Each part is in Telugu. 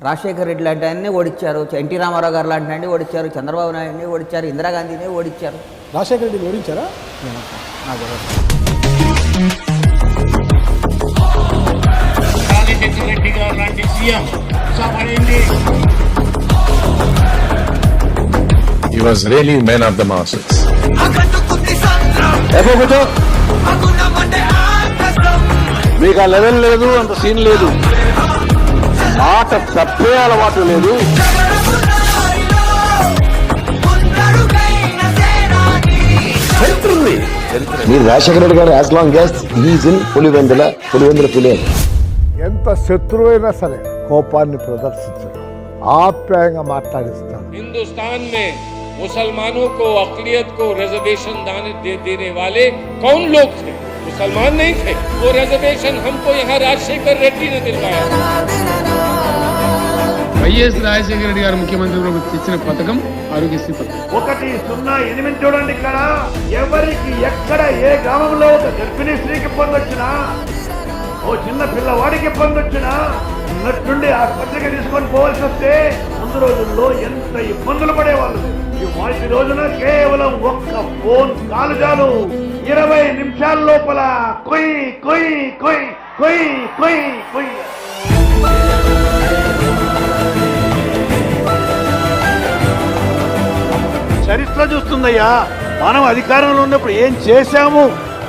రాజశేఖర్ రెడ్డి లాంటి ఆయన్ని ఓడించారు, ఎన్టీ రామారావు గారు లాంటి ఆయన్ని ఓడించారు, చంద్రబాబు నాయుడిని ఓడించారు, ఇందిరాగాంధీని ఓడించారు. రాజశేఖర్ రెడ్డిని ఓడించారా? నాకు రెడ్డి గారు లాంటి CM He was really man of the masses. మీకు ఆ లెవెల్ లేదు, అంత సీన్ లేదు, మాట తప్పే అలవాటు లేదు. మీరు రాజశేఖర రెడ్డి గారు as long as is in Pulivendula Phule. ఎంత శత్రువు అయినా సరే కోపాన్ని ప్రదర్శించడం, ఆప్యాయంగా మాట్లాడిస్తాడు. హిందుస్థాన్ మే मुसलमानों को अक़लियत को रिजर्वेशन देने वाले कौन लोग थे? मुसलमान नहीं थे. वो रिजर्वेशन हमको यहाँ राजशेखर रेड्डी ने दिलवाया. వైఎస్ రాజశేఖర రెడ్డి గారు ముఖ్యమంత్రి తెచ్చిన పథకం ఆరోగ్యశ్రీ పథకం. 108 చూడండి. ఇక్కడ ఎవరికి ఎక్కడ ఏ గ్రామంలో ఒక గర్భిణీ స్త్రీకి ఇబ్బంది వచ్చినా, ఓ చిన్న పిల్లవాడికి ఇబ్బంది వచ్చినా ఉన్నట్టుండి ఆ పత్రిక తీసుకొని పోవాల్సి వస్తే ముందు రోజుల్లో ఎంత ఇబ్బందులు పడేవాళ్ళు. ఈ రోజున కేవలం ఒక్క ఫోన్ కాల్ చాలు, 20 నిమిషాల లోపల కొయ్ కొయ్ కొయ్ కొయ్ కొయ్ కొయ్. చరిత్ర చూస్తుందయ్యా, మనం అధికారంలో ఉన్నప్పుడు ఏం చేశాము,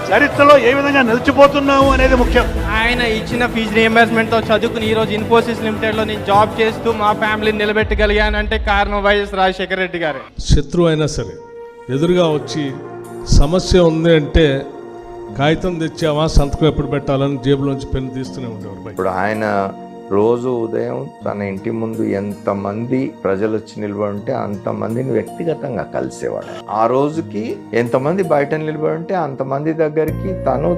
చరిత్రలో ఏ విధంగా నిలిచిపోతున్నాము అనేది ముఖ్యం. ఆయన ఇచ్చిన ఫీజు రియంబర్స్మెంట్ తో చదువుకుని ఈ రోజు ఇన్ఫోసిస్ లిమిటెడ్ లో నేను జాబ్ చేస్తూ మా ఫ్యామిలీని నిలబెట్టగలిగానంటే కారణం వైఎస్ రాజశేఖర రెడ్డి గారే. శత్రువు అయినా సరే ఎదురుగా వచ్చి సమస్య ఉంది అంటే కాగితం తెచ్చావా, సంతకం ఎప్పుడు పెట్టాలని జేబులోంచి పెన్ను తీస్తూనే ఉండేవారు. ఇప్పుడు ఆయన రోజు ఉదయం తన ఇంటి ముందు ఎంతమంది ప్రజలు వచ్చి నిలబడి ఉంటే అంతమందిని వ్యక్తిగతంగా కలిసేవాడు. ఆ రోజుకి ఎంతమంది బయట నిలబడి ఉంటే అంతమంది దగ్గరికి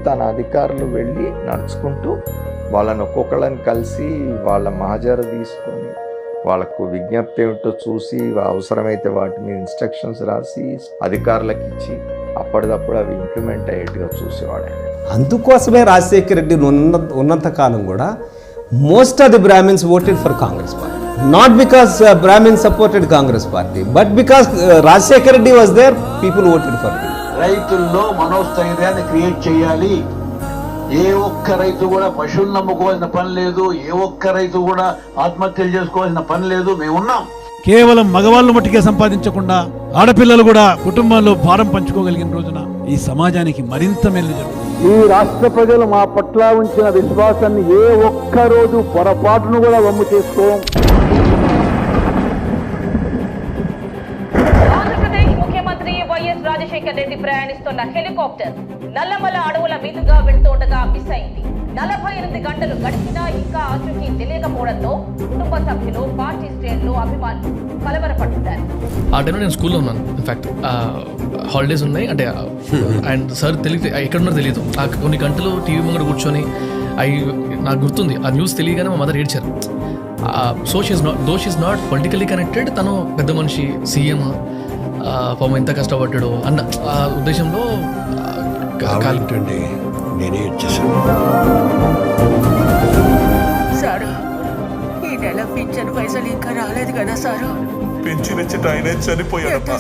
తన అధికారులు వెళ్ళి నడుచుకుంటూ వాళ్ళని ఒక్కొక్కళ్ళని కలిసి వాళ్ళ మహాజరు తీసుకొని వాళ్ళకు విజ్ఞప్తి ఏమిటో చూసి అవసరమైతే వాటి మీద ఇన్స్ట్రక్షన్స్ రాసి అధికారులకు ఇచ్చి అప్పటిదప్పుడు అవి ఇంప్లిమెంట్ అయ్యేట్టుగా చూసేవాడు. అందుకోసమే రాజశేఖర రెడ్డి ఉన్నంత కాలం కూడా most of the Brahmins voted for Congress party, not because Brahmins supported Congress party, but because Rajshekar Reddy was there, people voted for him. రైతుల్లో మనోస్థైర్యాన్ని క్రియేట్ చేయాలి. ఏ ఒక్క రైతు కూడా పశువులు నమ్ముకోవాల్సిన పని లేదు, ఏ ఒక్క రైతు కూడా ఆత్మహత్యలు చేసుకోవాల్సిన పని లేదు. మేమున్నాం. కేవలం మగవాళ్ళు మట్టికే సంపాదించకుండా ఆడపిల్లలు కూడా కుటుంబంలో భారం పంచుకోగలిగిన రోజున ఈ సమాజానికి మరింత మేలు జరుగుతుంది. ఈ రాష్ట్ర ప్రజలు మా పట్ల ఉంచిన విశ్వాసాన్ని ఏ ఒక్క రోజు పొరపాటును కూడా వమ్ము చేసుకోం. ఆంధ్రప్రదేశ్ ముఖ్యమంత్రి వైఎస్ రాజశేఖర రెడ్డి ప్రయాణిస్తున్న హెలికాప్టర్ నల్లమల అడవుల మీదుగా వెళ్తుండగా మిస్ అయింది. 48 గంటలు గడిచినా ఇంకా ఆచూకీ తెలియకపోవడంతో కుటుంబ సభ్యులు, పార్టీ శ్రేణులు, అభిమానులు కలవరపడుతున్నారు. ఆ టైంలో నేను స్కూల్లో ఉన్నాను. ఇన్ఫాక్ట్ హాలిడేస్ ఉన్నాయి అంటే అండ్ సార్ ఎక్కడున్నారో తెలియదు. కొన్ని గంటలు టీవీ ముంగడ కూర్చొని నాకు గుర్తుంది ఆ న్యూస్ తెలియగానే మా మదర్ ఏడ్చారు. So she is not politically connected, తను పెద్ద మనిషి, సీఎం, పాపం ఎంత కష్టపడ్డాడు అన్న ఆ ఉద్దేశంలో నేనే ఇచ్చేసాను. సారు, ఈ నెల పింఛన్ పైసలు ఇంకా రాలేదు కదా సారు?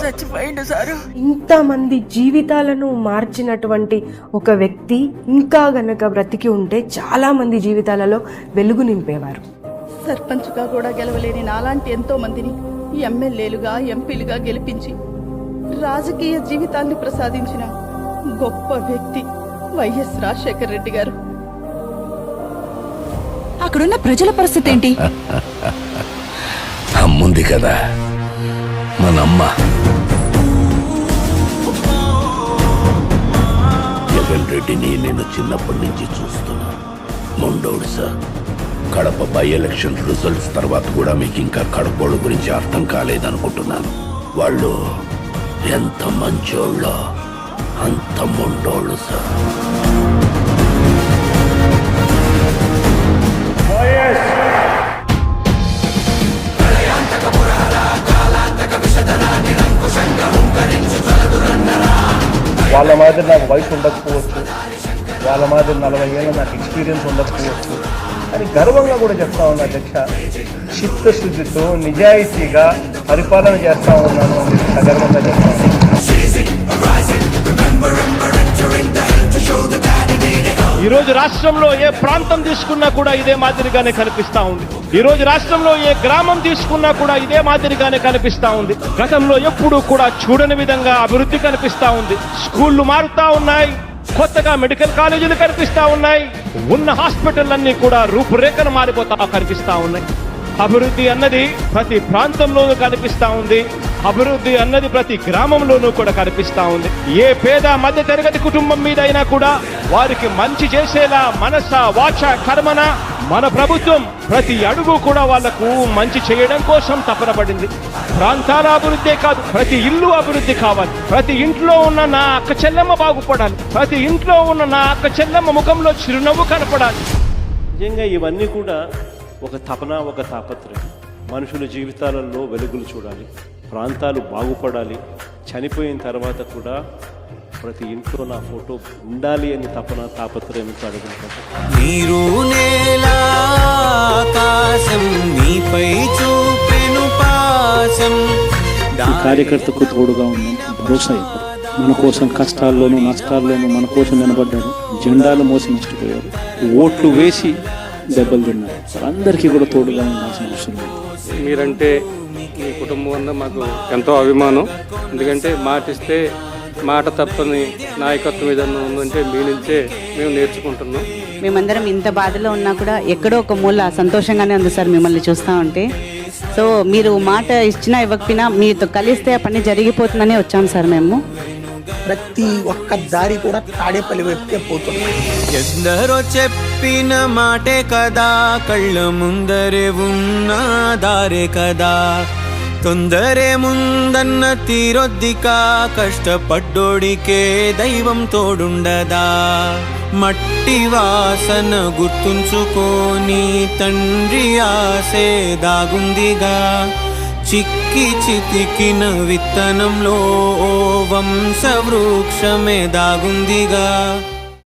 చచ్చిపోయిండు సారు. ఇంతమంది జీవితాలను మార్చినటువంటి ఒక వ్యక్తి ఇంకా గనక బ్రతికి ఉంటే చాలా మంది జీవితాలలో వెలుగు నింపేవారు. సర్పంచ్గా కూడా గెలవలేని నాలాంటి ఎంతో మందిని ఎమ్మెల్యేలుగా, ఎంపీలుగా గెలిపించి రాజకీయ జీవితాన్ని ప్రసాదించిన గొప్ప వ్యక్తి వైఎస్ రాజశేఖర రెడ్డి గారు. అక్కడున్న ప్రజల పరిస్థితి ఏంటి? అమ్ముంది కదా మనమ్మ. జగన్ రెడ్డిని నేను చిన్నప్పటి నుంచి చూస్తున్నా. మొండోడు sir. Kadapa by election results తర్వాత కూడా మీకు ఇంకా కడపోడు గురించి అర్థం కాలేదనుకుంటున్నాను. వాళ్ళు ఎంత మంచోళ్ళో అంత మొండోళ్ళు సార్. వాళ్ళ మాదిరి నాకు వయసు ఉండకపోవచ్చు, వాళ్ళ మాదిరి 40 ఏళ్ళ నాకు ఎక్స్పీరియన్స్ ఉండకపోవచ్చు, అని గర్వంగా కూడా చెప్తా ఉన్నా అధ్యక్ష. చిత్తశుద్ధితో నిజాయితీగా పరిపాలన చేస్తా ఉన్నాను అని సగర్వంగా చెప్తా ఉన్నాను. ఈ రోజు రాష్ట్రంలో ఏ ప్రాంతం తీసుకున్నా కూడా ఇదే మాదిరిగానే కనిపిస్తా ఉంది. ఈ రోజు రాష్ట్రంలో ఏ గ్రామం తీసుకున్నా కూడా ఇదే మాదిరిగానే కనిపిస్తా ఉంది. గతంలో ఎప్పుడూ కూడా చూడని విధంగా అభివృద్ధి కనిపిస్తా ఉంది. స్కూళ్లు మారుతా ఉన్నాయి, కొత్తగా మెడికల్ కాలేజీలు కనిపిస్తా ఉన్నాయి, ఉన్న హాస్పిటల్ అన్ని కూడా రూపురేఖలు మారిపోతా కనిపిస్తా ఉన్నాయి. అభివృద్ధి అన్నది ప్రతి ప్రాంతంలోనూ కనిపిస్తా ఉంది. అభివృద్ధి అన్నది ప్రతి గ్రామంలోనూ కూడా కనిపిస్తా ఉంది. ఏ పేద మధ్య తరగతి కుటుంబం మీద అయినా కూడా వారికి మంచి చేసేలా మనస వాచ కర్మన మన ప్రభుత్వం ప్రతి అడుగు కూడా వాళ్లకు మంచి చేయడం కోసం తపన పడింది. ప్రాంతాల అభివృద్ధే కాదు, ప్రతి ఇల్లు అభివృద్ధి కావాలి. ప్రతి ఇంట్లో ఉన్న నా అక్క చెల్లెమ్మ బాగుపడాలి. ప్రతి ఇంట్లో ఉన్న నా అక్క చెల్లెమ్మ ముఖంలో చిరునవ్వు కనపడాలి. నిజంగా ఇవన్నీ కూడా ఒక తపన, ఒక తాపత్రయం. మనుషుల జీవితాలలో వెలుగులు చూడాలి, ప్రాంతాలు బాగుపడాలి. చనిపోయిన తర్వాత కూడా ప్రతి ఇంట్లో నా ఫోటో ఉండాలి అని తపన, తాపత్రయంతో అడుగుతాను. నీరు నేల ఆకాశం నీపై చూపెను పాశం. ఈ కార్యకర్తకు తోడుగా ఉన్నాం, భరోసా ఇవ్వరు. మన కోసం కష్టాల్లోనూ నష్టాల్లోనూ మన కోసం నిలబడ్డారు. జెండాలు మోసి నష్టపోయారు, ఓట్లు వేసి దెబ్బలు తిన్నారు. అందరికీ కూడా తోడుగా ఉండాల్సిన అవసరం లేదు. మీరంటే మీ కుటుంబం వల్ల మాకు ఎంతో అభిమానం. ఎందుకంటే మాటిస్తే మాట తప్పని నాయకత్వం ఏదన్నా ఉందంటే మీ నుంచే మేము నేర్చుకుంటున్నాం. మేమందరం ఇంత బాధలో ఉన్నా కూడా ఎక్కడో ఒక మూల సంతోషంగానే ఉంది సార్ మిమ్మల్ని చూస్తూ ఉంటే. సో మీరు మాట ఇచ్చినా ఇవ్వకపోయినా మీతో కలిస్తే ఆ పని జరిగిపోతుందని వచ్చాం సార్ మేము. ప్రతి ఒక్క దారి కూడా తాడేపల్లి వైపుకే పోతుంది. ఎందరో చెప్పిన మాటే కదా, కళ్ళ ముందరే ఉన్న దారే కదా. తొందరే ముందన్న తీరొద్దిక, కష్టపడ్డోడికే దైవం తోడుండదా. మట్టి వాసన గుర్తుంచుకోని తండ్రి ఆసే దాగుందిగా. చిక్కి చితికిన విత్తనంలో ఓ వంశవృక్షమే దాగుందిగా.